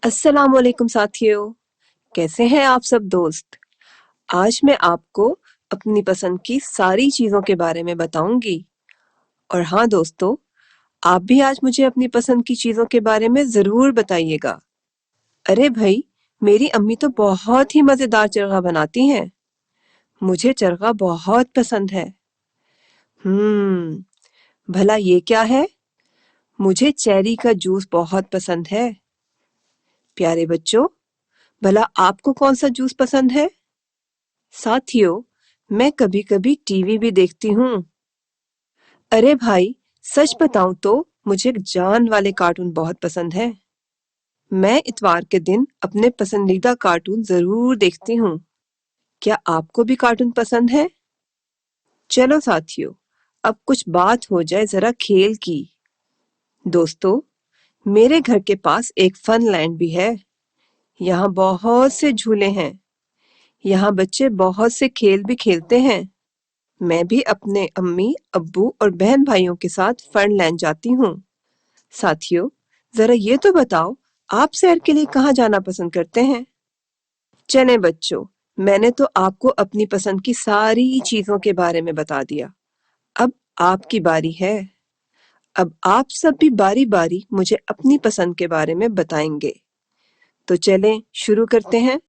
अस्सलाम वालेकुम साथियों, कैसे हैं आप सब दोस्त। आज मैं आपको अपनी पसंद की सारी चीज़ों के बारे में बताऊंगी। और हाँ दोस्तों, आप भी आज मुझे अपनी पसंद की चीज़ों के बारे में ज़रूर बताइएगा। अरे भाई, मेरी अम्मी तो बहुत ही मज़ेदार चरगा बनाती हैं। मुझे चरगा बहुत पसंद है। भला ये क्या है? मुझे चेरी का जूस बहुत पसंद है। प्यारे बच्चों, भला आपको कौन सा जूस पसंद है? साथियों, मैं कभी-कभी टीवी भी देखती हूँ। अरे भाई, सच बताऊं तो मुझे जान वाले कार्टून बहुत पसंद है। मैं इतवार के दिन अपने पसंदीदा कार्टून जरूर देखती हूँ। क्या आपको भी कार्टून पसंद है? चलो साथियों, अब कुछ बात हो जाए जरा खेल की। दोस्तों, मेरे घर के पास एक फन लैंड भी है। यहाँ बहुत से झूले हैं। यहाँ बच्चे बहुत से खेल भी खेलते हैं। मैं भी अपने अम्मी, अब्बू और बहन भाइयों के साथ फनलैंड जाती हूँ। साथियों, जरा ये तो बताओ, आप सैर के लिए कहाँ जाना पसंद करते हैं? चलें बच्चों, मैंने तो आपको अपनी पसंद की सारी चीजों के बारे में बता दिया। अब आपकी बारी है। अब आप सब भी बारी बारी मुझे अपनी पसंद के बारे में बताएंगे। तो चलें शुरू करते हैं।